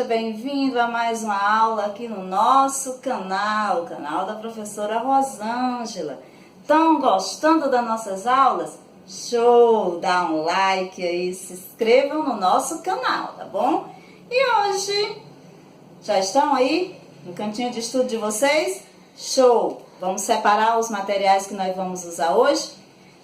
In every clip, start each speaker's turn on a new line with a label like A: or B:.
A: bem-vindo a mais uma aula aqui no nosso canal, o canal da professora Rosângela. Estão gostando das nossas aulas? Show! Dá um like aí, se inscrevam no nosso canal, tá bom? E hoje, já estão aí no cantinho de estudo de vocês? Show! Vamos separar os materiais que nós vamos usar hoje?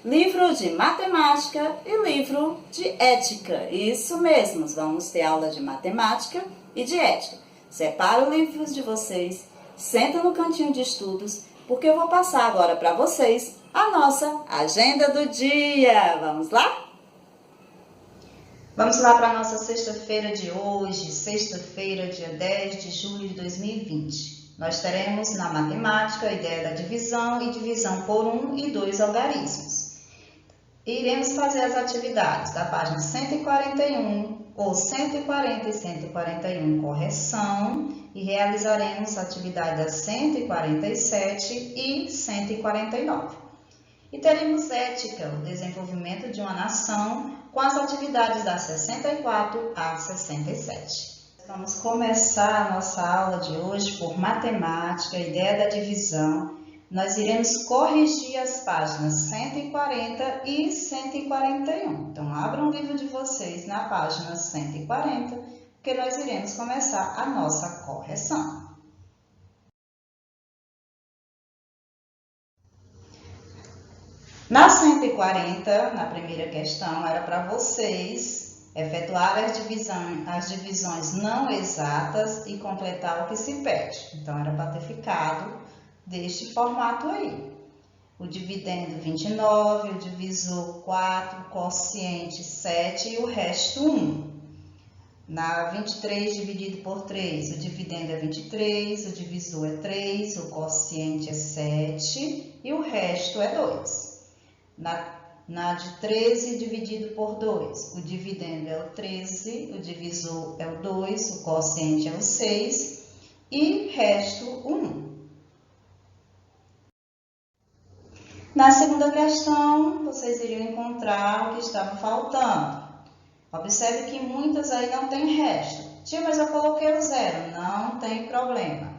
A: Livro de matemática e livro de ética. Isso mesmo, vamos ter aula de matemática e de ética. Separa os livros de vocês, senta no cantinho de estudos, porque eu vou passar agora para vocês a nossa agenda do dia. Vamos lá? Vamos lá para a nossa sexta-feira de hoje, sexta-feira, dia 10 de julho de 2020. Nós teremos na matemática a ideia da divisão e divisão por 1 e 2 algarismos. Iremos fazer as atividades da página 141 ou 140 e 141 correção e realizaremos a atividade das 147 e 149. E teremos ética, o desenvolvimento de uma nação, com as atividades das 64 a 67. Vamos começar a nossa aula de hoje por matemática, ideia da divisão. Nós iremos corrigir as páginas 140 e 141. Então, abram o livro de vocês na página 140, porque nós iremos começar a nossa correção. Na 140, na primeira questão, era para vocês efetuar as divisões não exatas e completar o que se pede. Então, era para ter ficado deste formato aí. O dividendo 29, o divisor 4, o quociente 7 e o resto 1. Na 23 dividido por 3, o dividendo é 23, o divisor é 3, o quociente é 7 e o resto é 2. Na de 13 dividido por 2, o dividendo é o 13, o divisor é o 2, o quociente é o 6 e resto 1. Na segunda questão, vocês iriam encontrar o que estava faltando. Observe que muitas aí não tem resto. Tia, mas eu coloquei o zero. Não tem problema.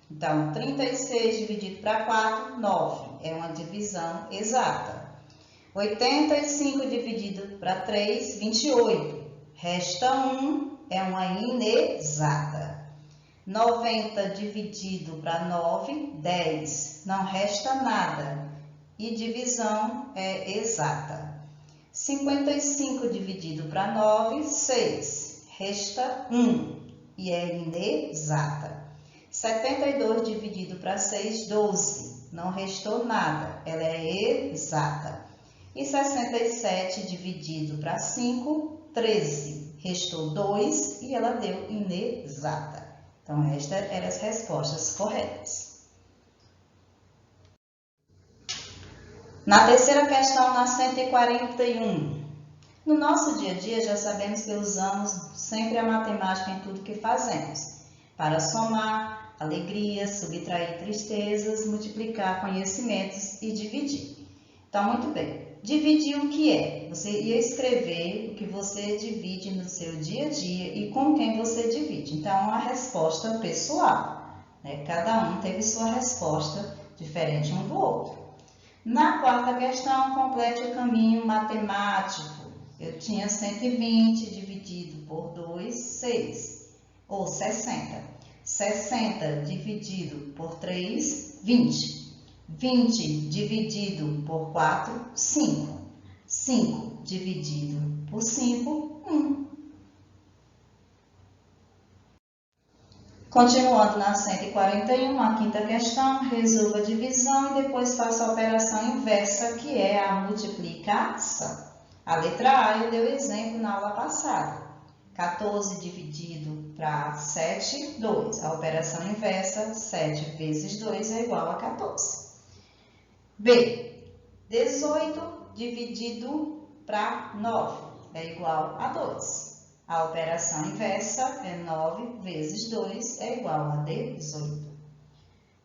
A: Então, 36 dividido para 4, 9. É uma divisão exata. 85 dividido para 3, 28. Resta 1, é uma inexata. 90 dividido para 9, 10. Não resta nada. E divisão é exata. 55 dividido para 9, 6. Resta 1 e é inexata. 72 dividido para 6, 12. Não restou nada, ela é exata. E 67 dividido para 5, 13. Restou 2 e ela deu inexata. Então, estas eram as respostas corretas. Na terceira questão, na 141. No nosso dia a dia, já sabemos que usamos sempre a matemática em tudo que fazemos. Para somar alegrias, subtrair tristezas, multiplicar conhecimentos e dividir. Então, muito bem. Dividir o que é? Você ia escrever o que você divide no seu dia a dia e com quem você divide. Então, é uma resposta pessoal, né? Cada um teve sua resposta diferente um do outro. Na quarta questão, complete o caminho matemático. Eu tinha 120 dividido por 2, 6, ou 60. 60 dividido por 3, 20. 20 dividido por 4, 5. 5 dividido por 5, 1. Continuando na 141, a quinta questão, resolva a divisão e depois faça a operação inversa, que é a multiplicação. A letra A eu dei o exemplo na aula passada. 14 dividido para 7, 2. A operação inversa, 7 vezes 2 é igual a 14. B. 18 dividido para 9 é igual a 2. A operação inversa é 9 vezes 2 é igual a 18.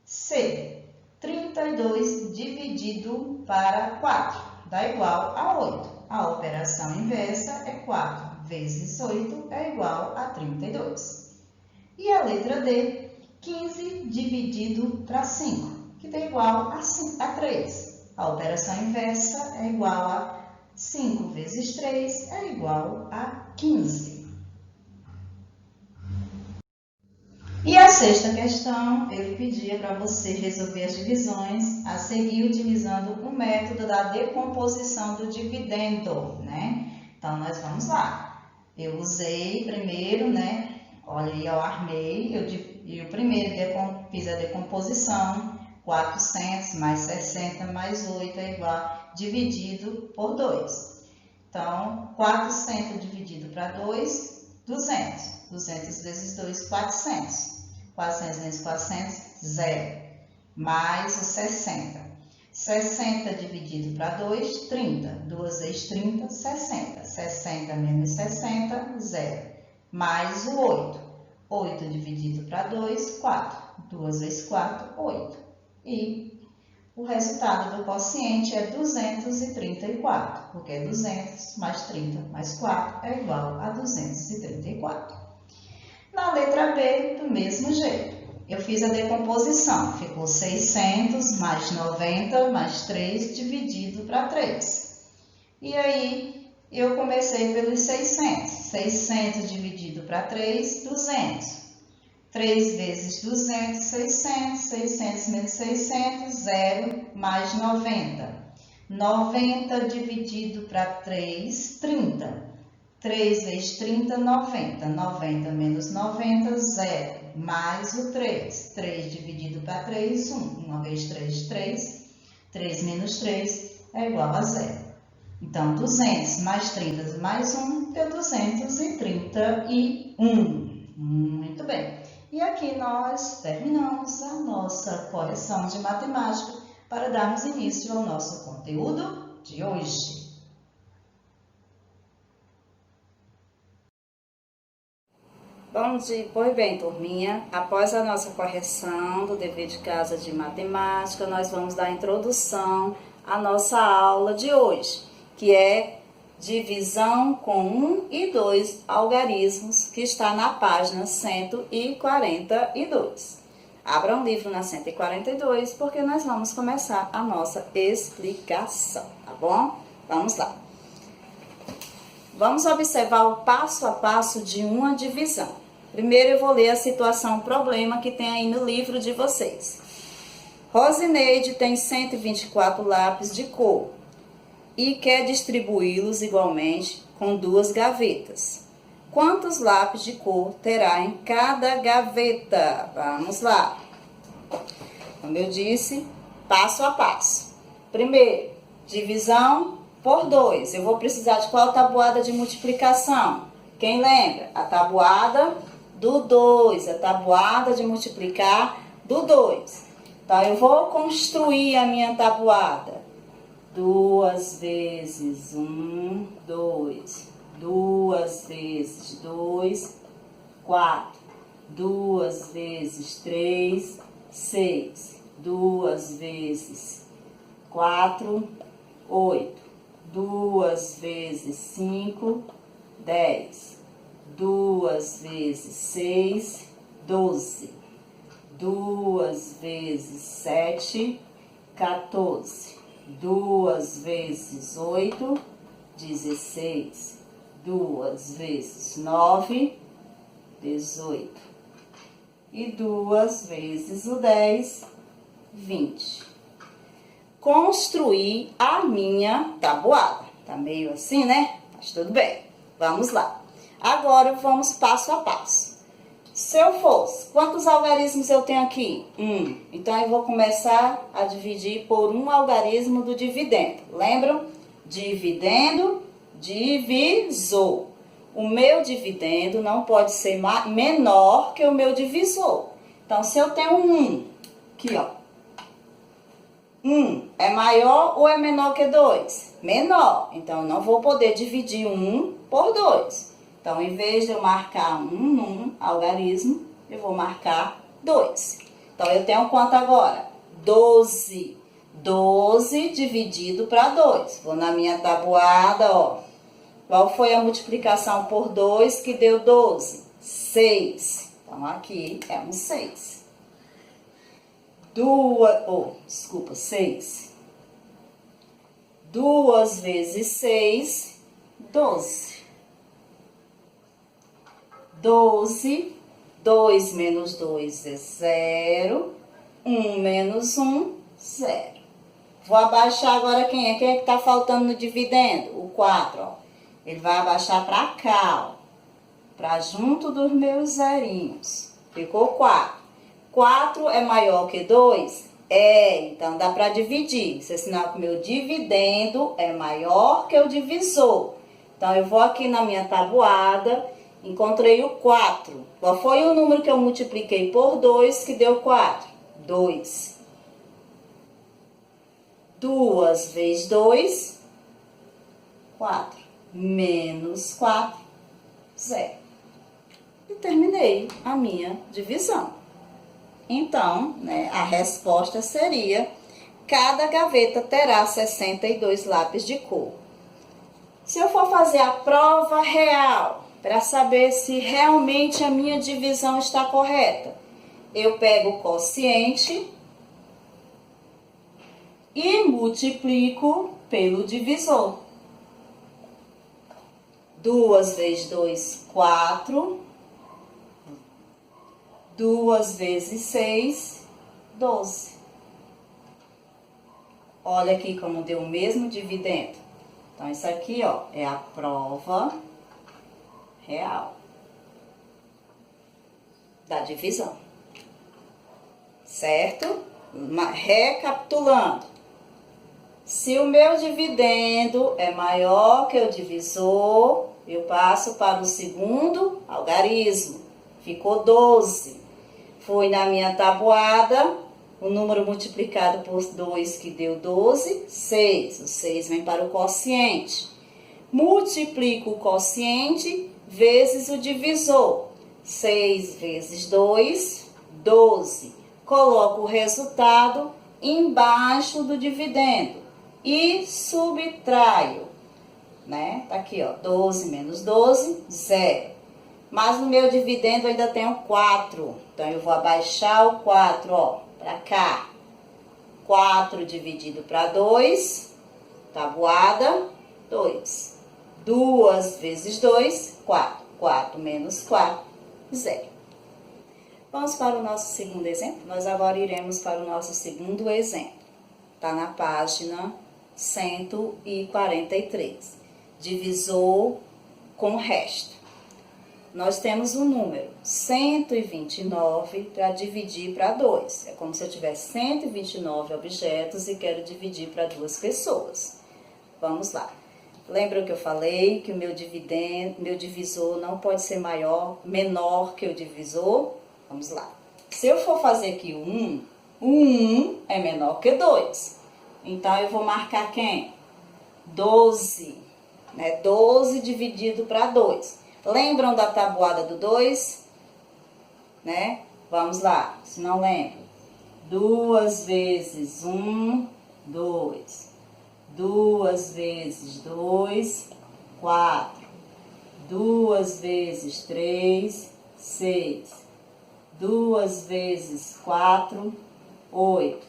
A: C. 32 dividido para 4 dá igual a 8. A operação inversa é 4 vezes 8 é igual a 32. E a letra D, 15 dividido para 5, que dá igual a 3. A operação inversa é igual a 5 vezes 3 é igual a 15. E a sexta questão, ele pedia para você resolver as divisões a seguir utilizando o método da decomposição do dividendo, né? Então, nós vamos lá. Eu usei primeiro, né? Olha aí, eu armei, e o primeiro fiz a decomposição, 400 mais 60 mais 8 é igual, dividido por 2. Então, 400 dividido para 2, 200. 200 vezes 2, 400. 400 vezes 400, 0. Mais o 60. 60 dividido para 2, 30. 2 vezes 30, 60. 60 menos 60, 0. Mais o 8. 8 dividido para 2, 4. 2 vezes 4, 8. E o resultado do quociente é 234, porque 200 mais 30 mais 4 é igual a 234. Na letra B, do mesmo jeito, eu fiz a decomposição, ficou 600 mais 90 mais 3 dividido para 3. E aí, eu comecei pelos 600. 600 dividido para 3, 200. 3 vezes 200, 600. 600 menos 600, 0 mais 90. 90 dividido para 3, 30. 3 vezes 30, 90. 90 menos 90, 0. Mais o 3. 3 dividido para 3, 1. 1 vezes 3, 3. 3 menos 3 é igual a 0. Então, 200 mais 30 mais 1 deu 231. Muito bem. E aqui nós terminamos a nossa correção de matemática para darmos início ao nosso conteúdo de hoje. Pois bem, turminha, após a nossa correção do dever de casa de matemática, nós vamos dar a introdução à nossa aula de hoje, que é divisão com 1 e 2 algarismos, que está na página 142. Abra um livro na 142, porque nós vamos começar a nossa explicação, tá bom? Vamos lá. Vamos observar o passo a passo de uma divisão. Primeiro eu vou ler a situação problema que tem aí no livro de vocês. Rosineide tem 124 lápis de cor e quer distribuí-los igualmente com 2 gavetas. Quantos lápis de cor terá em cada gaveta? Vamos lá. Como eu disse, passo a passo. Primeiro, divisão por 2. Eu vou precisar de qual tabuada de multiplicação? Quem lembra? A tabuada do 2. A tabuada de multiplicar do 2. Então, eu vou construir a minha tabuada. 2 vezes 1, 2. 2 vezes 2, 4. 2 vezes 3, 6. 2 vezes 4, 8. 2 vezes 5, 10. 2 vezes 6, 12. 2 vezes 7, 14. 2 vezes 8, 16. 2 vezes 9, 18. E 2 vezes o 10, 20. Construir a minha tabuada. Tá meio assim, né? Mas tudo bem. Vamos lá. Agora vamos passo a passo. Se eu fosse, quantos algarismos eu tenho aqui? 1. Então, eu vou começar a dividir por um algarismo do dividendo. Lembram? Dividendo, divisor. O meu dividendo não pode ser menor que o meu divisor. Então, se eu tenho um 1, aqui, ó. 1 é maior ou é menor que 2? Menor. Então, eu não vou poder dividir 1 por 2. Então, em vez de eu marcar 1 num algarismo, eu vou marcar 2. Então, eu tenho quanto agora? 12. 12 dividido para 2. Vou na minha tabuada, ó. Qual foi a multiplicação por 2 que deu 12? 6. Então, aqui é um 6. 6. 2 vezes 6, 12. 12, 2 menos 2 é 0. 1 menos 1, 0. Vou abaixar agora quem é? Quem é que tá faltando no dividendo? O 4, ó. Ele vai abaixar para cá, ó. Para junto dos meus zerinhos. Ficou 4. 4 é maior que 2? É, então dá para dividir. Isso é sinal que o meu dividendo é maior que o divisor. Então, eu vou aqui na minha tabuada, encontrei o 4. Qual foi o número que eu multipliquei por 2 que deu 4? 2. 2 vezes 2, 4. Menos 4, 0. E terminei a minha divisão. Então, né, a resposta seria: cada gaveta terá 62 lápis de cor. Se eu for fazer a prova real, para saber se realmente a minha divisão está correta, eu pego o quociente e multiplico pelo divisor. 2 vezes 2, 4. 2 vezes 6, 12. Olha aqui como deu o mesmo dividendo. Então, isso aqui, ó, é a prova real da divisão. Certo? Recapitulando. Se o meu dividendo é maior que o divisor, eu passo para o segundo algarismo. Ficou 12. Fui na minha tabuada, o número multiplicado por 2 que deu 12, 6. O 6 vem para o quociente. Multiplico o quociente vezes o divisor. 6 vezes 2, 12. Coloco o resultado embaixo do dividendo e subtraio, né? Tá aqui, ó, 12 menos 12, 0. Mas no meu dividendo eu ainda tenho 4. Então, eu vou abaixar o 4, ó, pra cá. 4 dividido para 2, tabuada, 2. 2 vezes 2, 4. 4 menos 4, 0. Vamos para o nosso segundo exemplo? Nós agora iremos para o nosso segundo exemplo. Tá na página 143. Divisor com resto. Nós temos um número 129 para dividir para 2. É como se eu tivesse 129 objetos e quero dividir para 2 pessoas. Vamos lá. Lembra que eu falei que o meu divisor não pode ser menor que o divisor? Vamos lá. Se eu for fazer aqui o 1, o 1 é menor que 2. Então, eu vou marcar quem? 12. Né? 12 dividido para 2. Lembram da tabuada do 2? Né? Vamos lá, se não lembram. 2 vezes 1, 2. 2 vezes 2, 4. 2 vezes 3, 6. 2 vezes 4, 8.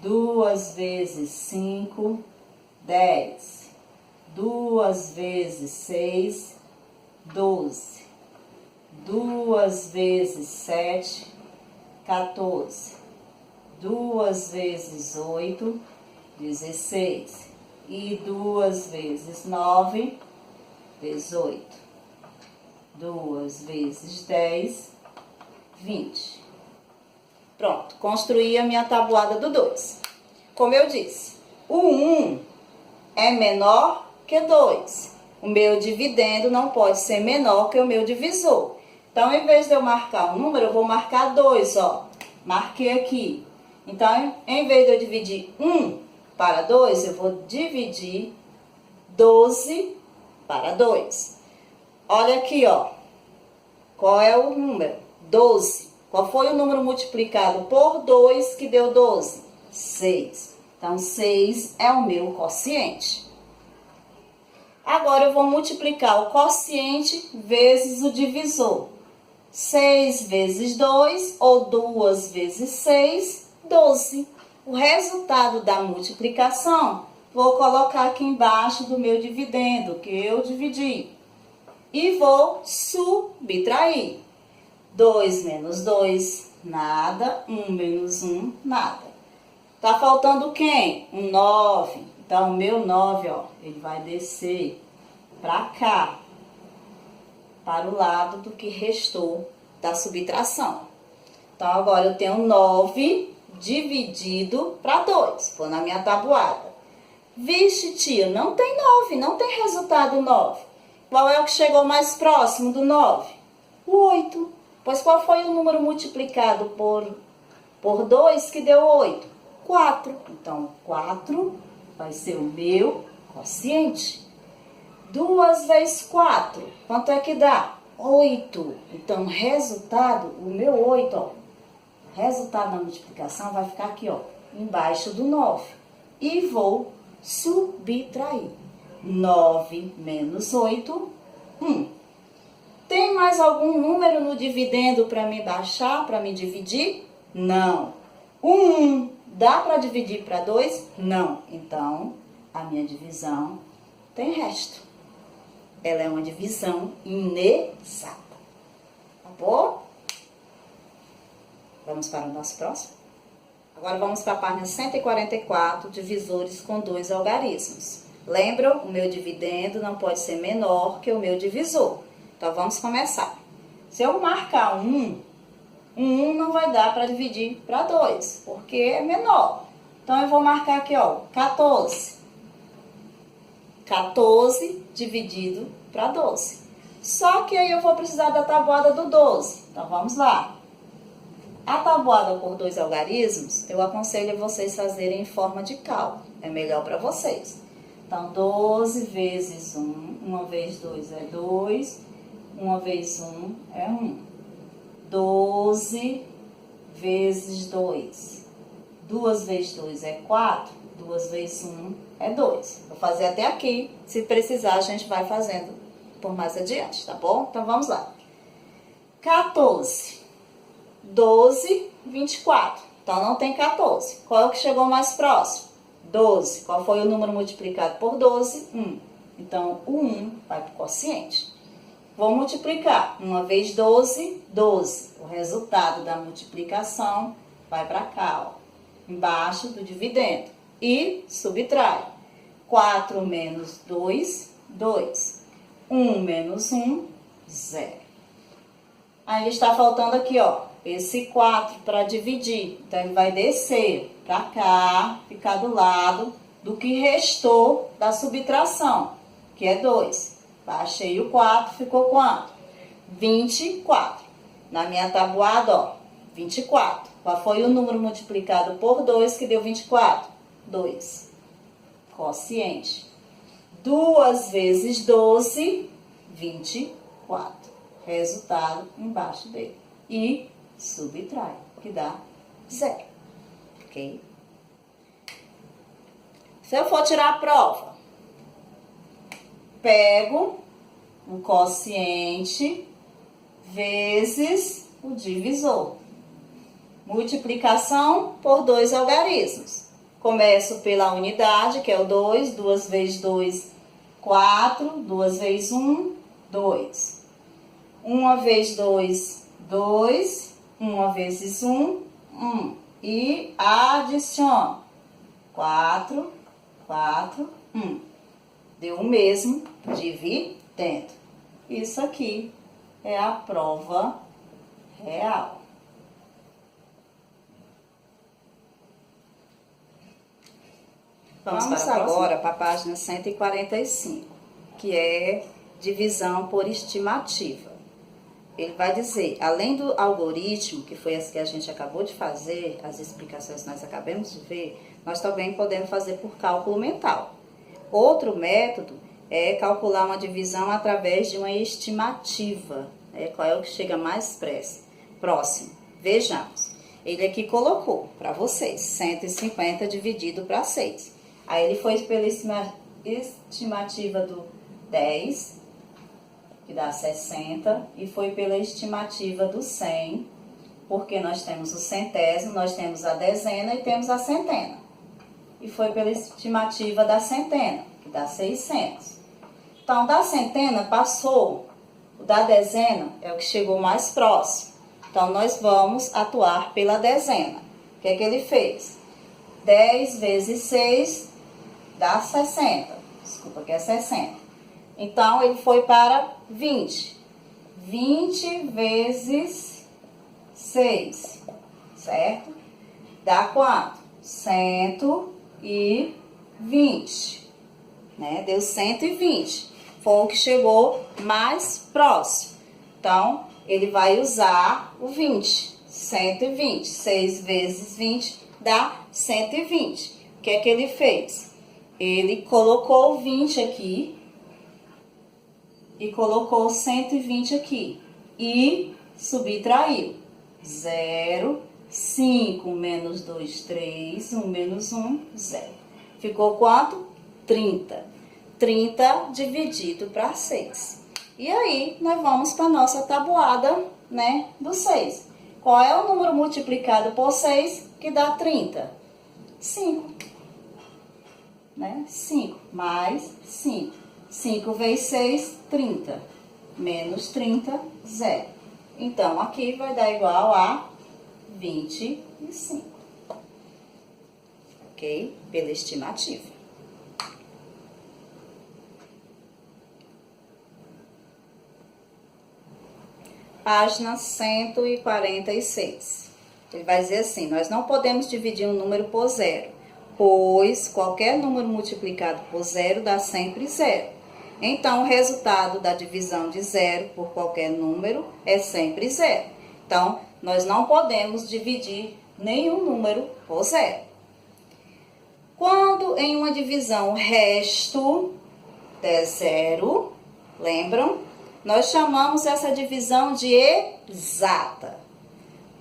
A: 2 vezes 5, 10. 2 vezes 6, 12. 2 vezes 7, 14. 2 vezes 8, 16. E 2 vezes 9, 18. 2 vezes 10, 20. Pronto, construí a minha tabuada do 2. Como eu disse, o 1 é menor que 2. O meu dividendo não pode ser menor que o meu divisor. Então, em vez de eu marcar um número, eu vou marcar 2, ó. Marquei aqui. Então, em vez de eu dividir 1 para 2, eu vou dividir 12 para 2. Olha aqui, ó. Qual é o número? 12. Qual foi o número multiplicado por 2 que deu 12? 6. Então, 6 é o meu quociente. Agora, eu vou multiplicar o quociente vezes o divisor. 6 vezes 2, ou 2 vezes 6, 12. O resultado da multiplicação, vou colocar aqui embaixo do meu dividendo, que eu dividi. E vou subtrair. 2 menos 2, nada. 1 menos 1, nada. Tá faltando quem? Um 9. Então, o meu 9, ó, ele vai descer para cá, para o lado do que restou da subtração. Então, agora eu tenho 9 dividido para 2. Vou na minha tabuada. Vixe, tia, não tem 9, não tem resultado 9. Qual é o que chegou mais próximo do 9? O 8. Pois qual foi o número multiplicado por 2 que deu 8? 4. Então, 4 vai ser o meu quociente. 2 vezes 4, quanto é que dá? 8. Então, resultado, o meu 8, ó, resultado da multiplicação vai ficar aqui, ó, embaixo do 9. E vou subtrair. 9 menos 8, 1. Tem mais algum número no dividendo para me baixar, para me dividir? Não. 1 dá para dividir para 2? Não. Então, a minha divisão tem resto. Ela é uma divisão inexata. Tá bom? Vamos para o nosso próximo? Agora vamos para a página 144, divisores com 2 algarismos. Lembram? O meu dividendo não pode ser menor que o meu divisor. Então, vamos começar. Se eu marcar um 1 não vai dar para dividir para 2, porque é menor. Então, eu vou marcar aqui, ó, 14. 14 dividido para 12. Só que aí eu vou precisar da tabuada do 12. Então, vamos lá. A tabuada por 2 algarismos, eu aconselho vocês fazerem em forma de cálculo. É melhor para vocês. Então, 12 vezes 1. 1 vezes 2 é 2. 1 vezes 1 é 1. 12 vezes 2. 2 vezes 2 é 4. 2 vezes 1 é 2. Vou fazer até aqui. Se precisar, a gente vai fazendo por mais adiante, tá bom? Então, vamos lá. 14. 12, 24. Então, não tem 14. Qual é o que chegou mais próximo? 12. Qual foi o número multiplicado por 12? 1. Então, o 1 vai para o quociente. Vou multiplicar. 1 vezes 12, 12. O resultado da multiplicação vai para cá, ó, embaixo do dividendo. E subtrai. 4 menos 2, 2. 1 menos 1, 0. Aí está faltando aqui, ó, esse 4 para dividir. Então, ele vai descer para cá, ficar do lado do que restou da subtração, que é 2. Baixei o 4, ficou quanto? 24. Na minha tabuada, ó, 24. Qual foi o número multiplicado por 2 que deu 24? 2. Quociente. 2 vezes 12, 24. Resultado embaixo dele. E subtrai, que dá 0. Ok? Se eu for tirar a prova, pego o quociente vezes o divisor. Multiplicação por 2 algarismos. Começo pela unidade, que é o 2. 2 vezes 2, 4. 2 vezes 1, 2. 1 vezes 2, 2. 1 vezes 1, 1. E adiciono. 4, 4, 1. Deu o mesmo dividendo. Isso aqui é a prova real. Vamos agora para a página 145, que é divisão por estimativa. Ele vai dizer, além do algoritmo, que foi as que a gente acabou de fazer, as explicações que nós acabamos de ver, nós também podemos fazer por cálculo mental. Outro método é calcular uma divisão através de uma estimativa. Qual é o que chega mais próximo? Vejamos. Ele aqui colocou para vocês 150 dividido para 6. Aí ele foi pela estimativa do 10, que dá 60, e foi pela estimativa do 100, porque nós temos o centésimo, nós temos a dezena e temos a centena. E foi pela estimativa da centena, que dá 600. Então, da centena passou, o da dezena é o que chegou mais próximo. Então, nós vamos atuar pela dezena. O que é que ele fez? 10 vezes 6 dá 60. Desculpa, que é 60. Então, ele foi para 20. 20 vezes 6, certo? Dá quanto? 120, né? Deu 120. Foi o que chegou mais próximo. Então, ele vai usar o 20. 120. 6 vezes 20 dá 120. O que é que ele fez? Ele colocou o 20 aqui e colocou 120 aqui. E subtraiu. 0, 5 menos 2, 3, 1 menos 1, 0. Ficou quanto? 30. 30 dividido para 6. E aí, nós vamos para a nossa tabuada, né, do 6. Qual é o número multiplicado por 6 que dá 30? 5. Né? 5 mais 5. 5 vezes 6, 30. Menos 30, 0. Então, aqui vai dar igual a 25. Ok? Pela estimativa. Página 146. Ele vai dizer assim: nós não podemos dividir um número por zero, pois qualquer número multiplicado por zero dá sempre zero. Então, o resultado da divisão de zero por qualquer número é sempre zero. Então, nós não podemos dividir nenhum número por zero. Quando em uma divisão o resto der zero, lembram? Nós chamamos essa divisão de exata.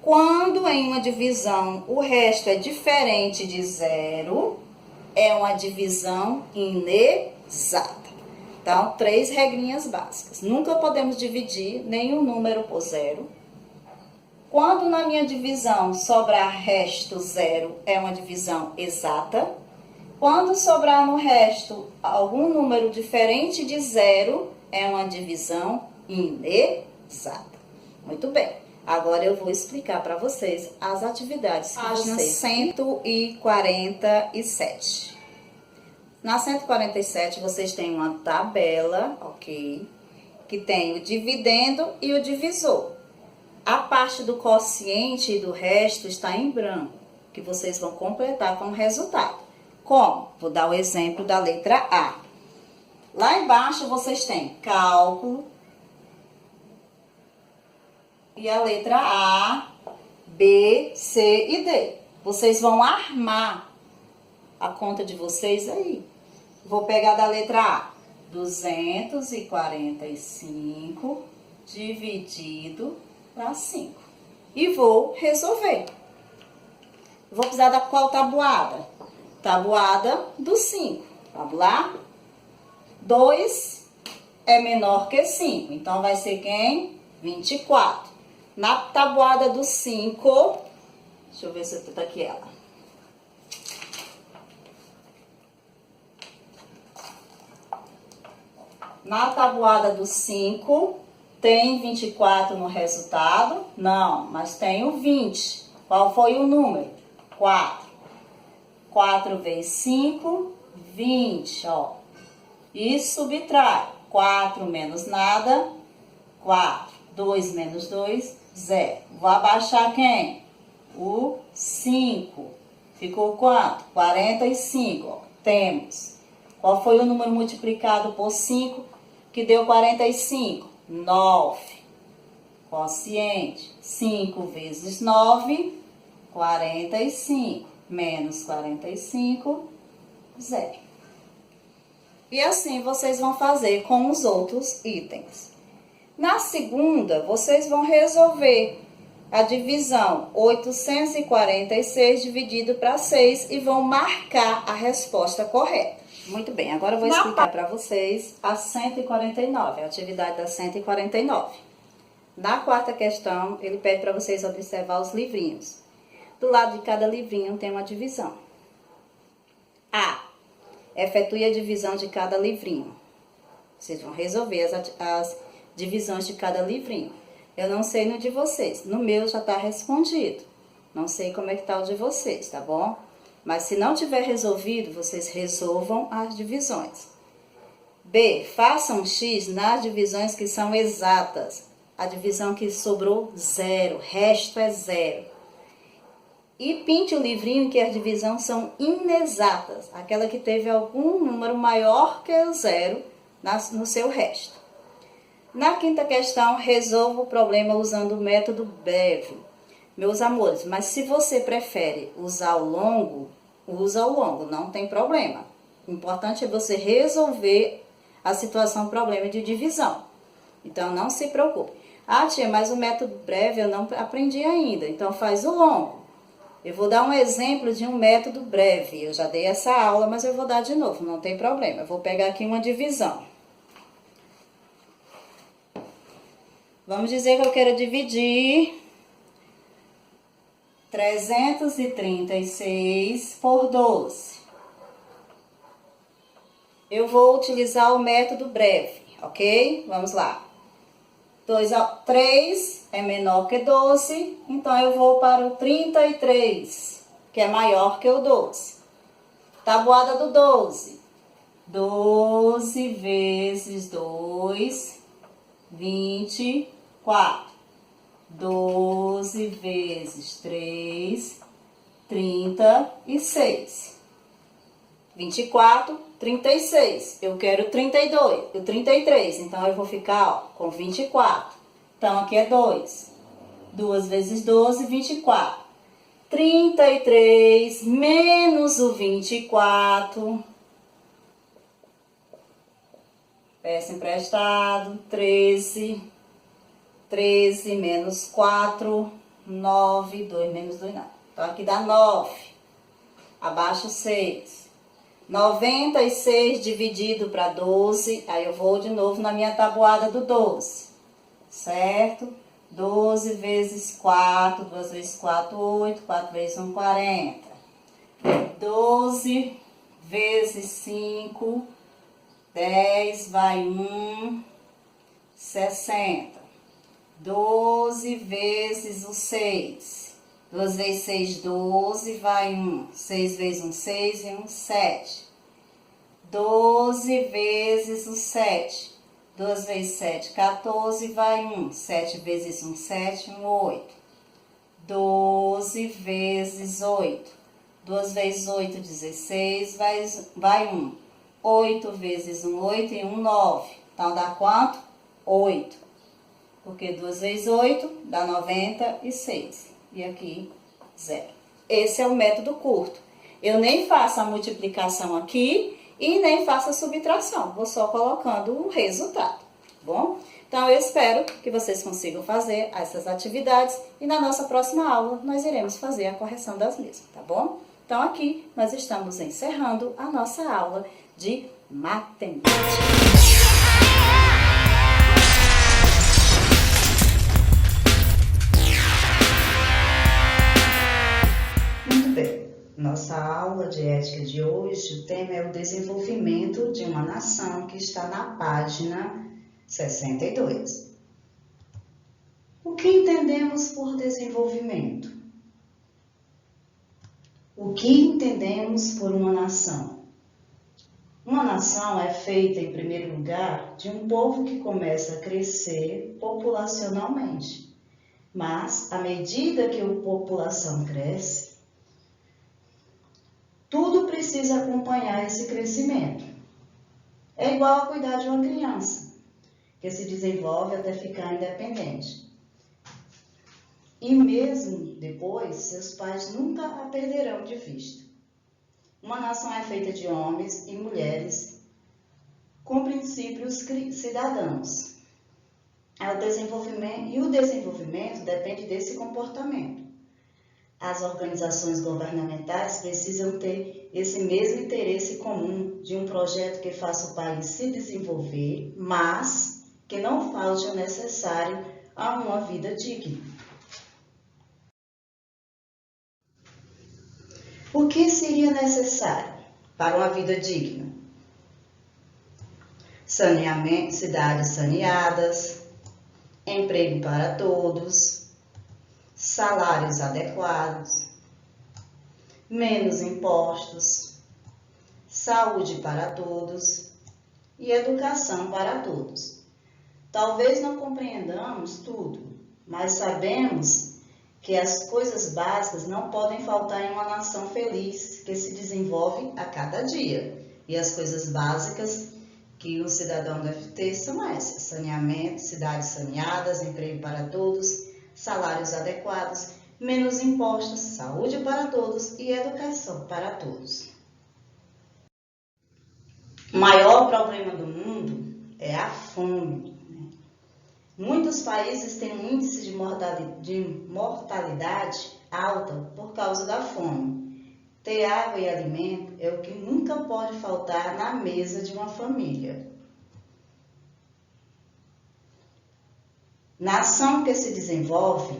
A: Quando em uma divisão o resto é diferente de zero, é uma divisão inexata. Então, 3 regrinhas básicas. Nunca podemos dividir nenhum número por zero. Quando na minha divisão sobrar resto zero, é uma divisão exata. Quando sobrar no resto algum número diferente de zero, é uma divisão inexata. Muito bem. Agora eu vou explicar para vocês as atividades que
B: Página
A: 147. Na 147, vocês têm uma tabela, ok? Que tem o dividendo e o divisor. A parte do quociente e do resto está em branco, que vocês vão completar com o resultado. Como? Vou dar o exemplo da letra A. Lá embaixo vocês têm cálculo e a letra A, B, C e D. Vocês vão armar a conta de vocês aí. Vou pegar da letra A, 245 dividido para 5. E vou resolver. Vou precisar da qual tabuada? Tabuada do 5. Vamos lá? 2 é menor que 5. Então, vai ser quem? 24. Na tabuada do 5, deixa eu ver se tá aqui ela. Na tabuada do 5, tem 24 no resultado? Não, mas tem o 20. Qual foi o número? 4. 4 vezes 5, 20, ó. E subtrai. 4 menos nada, 4. 2 menos 2, 0. Vou abaixar quem? O 5. Ficou quanto? 45, ó. Temos. Qual foi o número multiplicado por 5 que deu 45? 9. Quociente. 5 vezes 9, 45. Menos 45, 0. E assim vocês vão fazer com os outros itens. Na segunda, vocês vão resolver a divisão 846 dividido para 6 e vão marcar a resposta correta.
B: Muito bem, agora eu vou explicar para vocês a 149, a atividade da 149. Na quarta questão, ele pede para vocês observar os livrinhos. Do lado de cada livrinho tem uma divisão. A. Efetue a divisão de cada livrinho. Vocês vão resolver as divisões de cada livrinho. Eu não sei no de vocês. No meu já está respondido. Não sei como é que está o de vocês, tá bom? Mas se não tiver resolvido, vocês resolvam as divisões. B. Faça um X nas divisões que são exatas. A divisão que sobrou, 0. Resto é 0. E pinte o livrinho em que as divisões são inexatas. Aquela que teve algum número maior que o 0 no seu resto. Na quinta questão, resolva o problema usando o método breve. Meus amores, mas se você prefere usar o longo, usa o longo, não tem problema. O importante é você resolver a situação, problema de divisão. Então, não se preocupe. Ah, tia, mas o método breve eu não aprendi ainda, então faz o longo. Eu vou dar um exemplo de um método breve. Eu já dei essa aula, mas eu vou dar de novo, não tem problema. Eu vou pegar aqui uma divisão. Vamos dizer que eu quero dividir 336 por 12. Eu vou utilizar o método breve, ok? Vamos lá. 3 é menor que 12, então eu vou para o 33, que é maior que o 12. Tabuada do 12. 12 vezes 2, 24. 12 vezes 3, 36. 24, 36. Eu quero 32, o 33, então eu vou ficar ó, com 24. Então, aqui é 2. 2 vezes 12, 24. 33 menos o 24. Peça emprestado, 13. 13 menos 4, 9. 2 menos 2, não. Então, aqui dá 9. Abaixo 6. 96 dividido para 12, aí eu vou de novo na minha tabuada do 12, certo? 12 vezes 4, 2 vezes 4, 8, 4 vezes 1, 40. 12 vezes 5, 10, vai 1, 60. 12 vezes o 6. 2 vezes 6, 12, vai 1. 6 vezes 1, 6 e 1, 7. 12 vezes o 7. 2 vezes 7, 14, vai 1. 7 vezes 1, 7, 1, 8. 12 vezes 8. 2 vezes 8, 16, vai 1. 8 vezes 1, 8 e 1, 9. Então, dá quanto? 8. Porque 2 vezes 8 dá 96. E aqui, 0. Esse é o método curto. Eu nem faço a multiplicação aqui e nem faço a subtração. Vou só colocando o resultado, tá bom? Então, eu espero que vocês consigam fazer essas atividades e na nossa próxima aula nós iremos fazer a correção das mesmas, tá bom? Então, aqui nós estamos encerrando a nossa aula de matemática.
A: Nossa aula de ética de hoje, o tema é o desenvolvimento de uma nação, que está na página 62. O que entendemos por desenvolvimento? O que entendemos por uma nação? Uma nação é feita, em primeiro lugar, de um povo que começa a crescer populacionalmente. Mas, à medida que a população cresce, tudo precisa acompanhar esse crescimento. É igual a cuidar de uma criança, que se desenvolve até ficar independente. E mesmo depois, seus pais nunca a perderão de vista. Uma nação é feita de homens e mulheres com princípios cidadãos. O desenvolvimento depende desse comportamento. As organizações governamentais precisam ter esse mesmo interesse comum de um projeto que faça o país se desenvolver, mas que não falte o necessário a uma vida digna. O que seria necessário para uma vida digna? Saneamento, cidades saneadas, emprego para todos, salários adequados, menos impostos, saúde para todos e educação para todos. Talvez não compreendamos tudo, mas sabemos que as coisas básicas não podem faltar em uma nação feliz que se desenvolve a cada dia. E as coisas básicas que o cidadão deve ter são essas: saneamento, cidades saneadas, emprego para todos, salários adequados, menos impostos, saúde para todos e educação para todos. O maior problema do mundo é a fome. Muitos países têm um índice de mortalidade alta por causa da fome. Ter água e alimento é o que nunca pode faltar na mesa de uma família. Nação que se desenvolve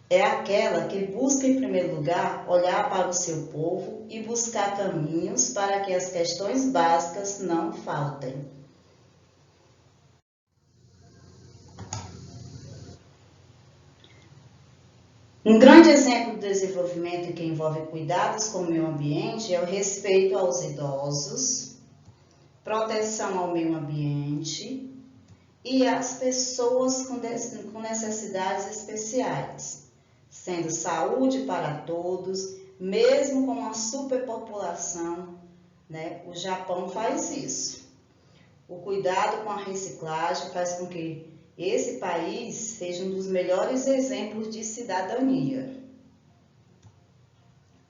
A: é aquela que busca, em primeiro lugar, olhar para o seu povo e buscar caminhos para que as questões básicas não faltem. Um grande exemplo do desenvolvimento que envolve cuidados com o meio ambiente é o respeito aos idosos, proteção ao meio ambiente e às pessoas com necessidades especiais, sendo saúde para todos, mesmo com uma superpopulação, o Japão faz isso. O cuidado com a reciclagem faz com que esse país seja um dos melhores exemplos de cidadania.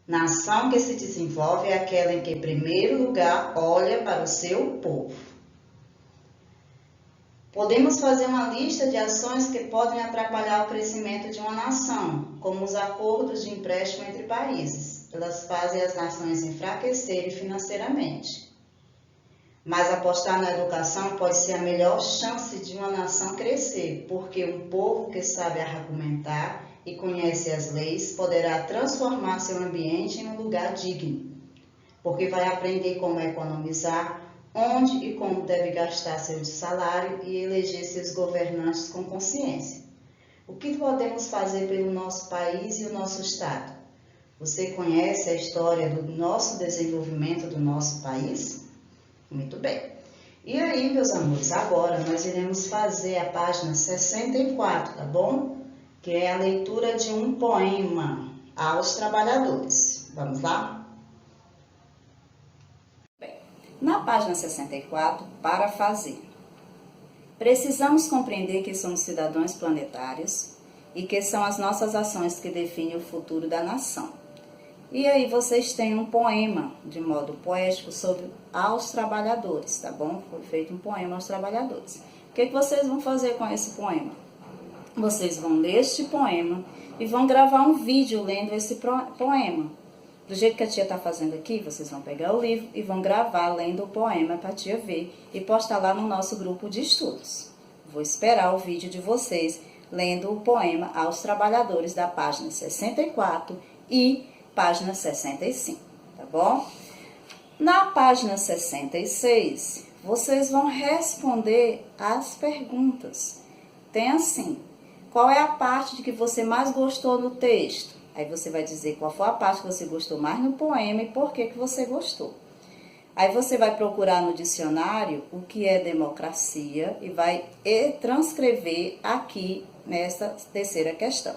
A: Nação que se desenvolve é aquela em que, em primeiro lugar, olha para o seu povo. Podemos fazer uma lista de ações que podem atrapalhar o crescimento de uma nação, como os acordos de empréstimo entre países. Elas fazem as nações enfraquecerem financeiramente. Mas apostar na educação pode ser a melhor chance de uma nação crescer, porque um povo que sabe argumentar e conhece as leis poderá transformar seu ambiente em um lugar digno, porque vai aprender como economizar, onde e como deve gastar seu salário e eleger seus governantes com consciência. O que podemos fazer pelo nosso país e o nosso estado? Você conhece a história do nosso desenvolvimento do nosso país? Muito bem. E aí, meus amores, agora nós iremos fazer a página 64, tá bom? Que é a leitura de um poema aos trabalhadores. Vamos lá?
B: Bem, na página 64, para fazer. Precisamos compreender que somos cidadãos planetários e que são as nossas ações que definem o futuro da nação. E aí vocês têm um poema de modo poético sobre aos trabalhadores, tá bom? Foi feito um poema aos trabalhadores. O que vocês vão fazer com esse poema? Vocês vão ler este poema e vão gravar um vídeo lendo esse poema. Do jeito que a tia está fazendo aqui, vocês vão pegar o livro e vão gravar lendo o poema para a tia ver e postar lá no nosso grupo de estudos. Vou esperar o vídeo de vocês lendo o poema aos trabalhadores da página 64 e página 65, tá bom? Na página 66, vocês vão responder as perguntas. Tem assim: qual é a parte de que você mais gostou no texto? Aí você vai dizer qual foi a parte que você gostou mais no poema e por que você gostou. Aí você vai procurar no dicionário o que é democracia e vai transcrever aqui nessa terceira questão.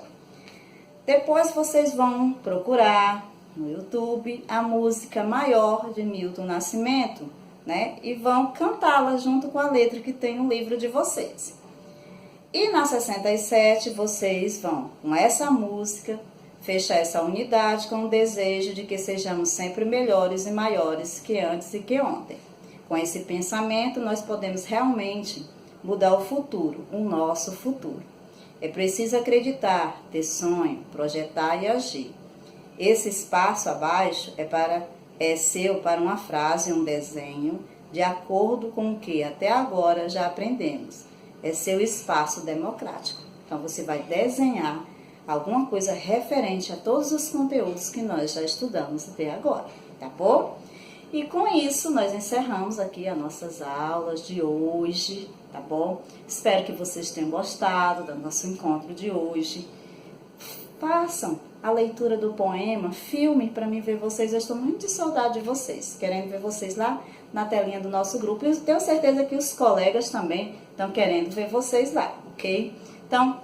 B: Depois vocês vão procurar no YouTube a música Maior de Milton Nascimento, e vão cantá-la junto com a letra que tem no livro de vocês. E na 67 vocês vão, com essa música, fechar essa unidade com o desejo de que sejamos sempre melhores e maiores que antes e que ontem. Com esse pensamento, nós podemos realmente mudar o futuro, o nosso futuro. É preciso acreditar, ter sonho, projetar e agir. Esse espaço abaixo é seu para uma frase, um desenho, de acordo com o que até agora já aprendemos. É seu espaço democrático. Então, você vai desenhar alguma coisa referente a todos os conteúdos que nós já estudamos até agora, tá bom? E com isso, nós encerramos aqui as nossas aulas de hoje, tá bom? Espero que vocês tenham gostado do nosso encontro de hoje. Façam a leitura do poema, filme para mim ver vocês. Eu estou muito de saudade de vocês, querendo ver vocês lá na telinha do nosso grupo. E tenho certeza que os colegas também estão querendo ver vocês lá, ok? Então,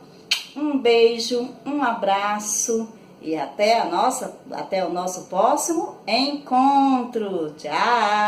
B: um beijo, um abraço e até o nosso próximo encontro. Tchau!